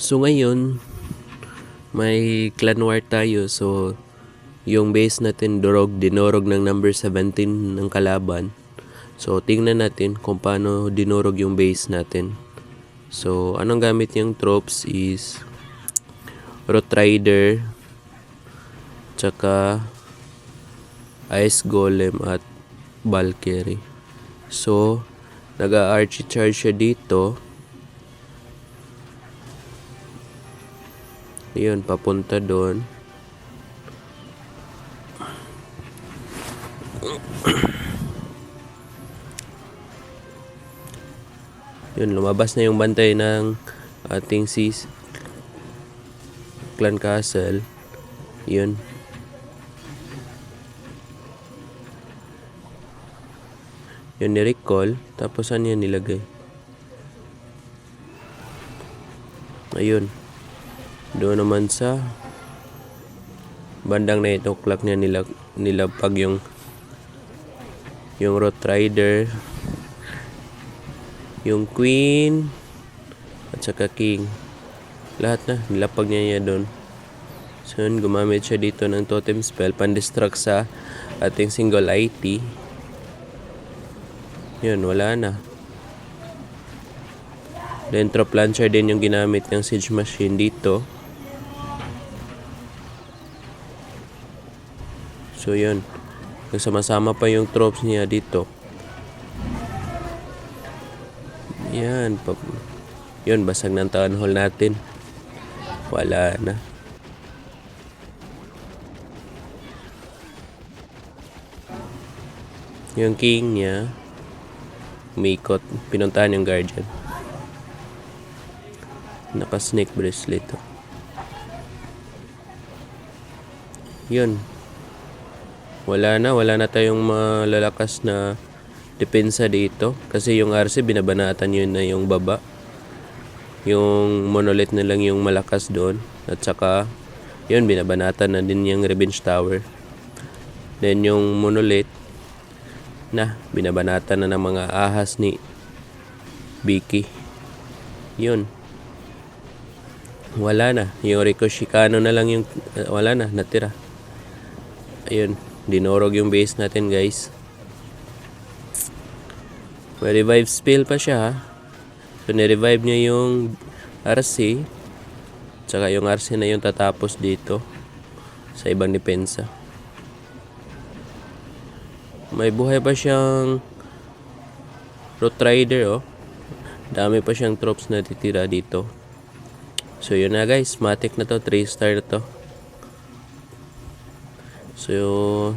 So ngayon, may clan war tayo. So yung base natin dinorog ng number 17 ng kalaban. So tingnan natin kung paano dinurog yung base natin. So anong gamit yung tropes is Root Rider, tsaka Ice Golem at Valkyrie. So nag-archie charge siya dito. Yun, papunta doon. Yun, lumabas na yung bantay ng ating clan castle. Yun. Yun, ni-recall. Tapos saan yan nilagay? Ayun. Doon naman sa bandang 9 o'clock niya nilapag yung Root Rider, yung Queen, at saka King. Lahat na, nilapag niya doon. So yun, gumamit siya dito ng totem spell pan-distract sa ating single IT. Yun, wala na. Dentro plancher din yung ginamit ng siege machine dito. So yun, nagsama-sama pa yung tropes niya dito. Yan, yun, basag ng town hall natin. Wala na. Yung king niya umikot, pinuntahan yung guardian. Naka-snake bracelet to. Yun. Wala na tayong malalakas na depensa dito. Kasi yung RC binabanatan yun na yung baba. Yung monolith na lang yung malakas doon. At saka, yun, binabanatan na din yung revenge tower. Then yung monolith, binabanatan na ng mga ahas ni Vicky. Yun. Wala na. Yung Rikoshikano na lang yung wala na, natira. Ayun. Dinorog yung base natin, guys. May revive spell pa siya, ha? So, ni-revive niya yung RC. Tsaka yung RC na yung tatapos dito sa ibang depensa. May buhay pa siyang Root Rider, oh. Dami pa siyang tropes na titira dito. So, yun na, guys. Matic na to. 3 star na to. So,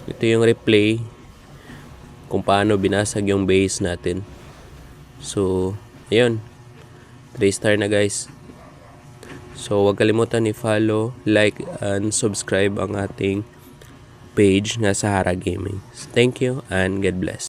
ito yung replay kung paano binasag yung base natin. So, ayun. 3 star na, guys. So, huwag kalimutan i-follow, like, and subscribe ang ating page nga Sahara Gaming. Thank you and God bless.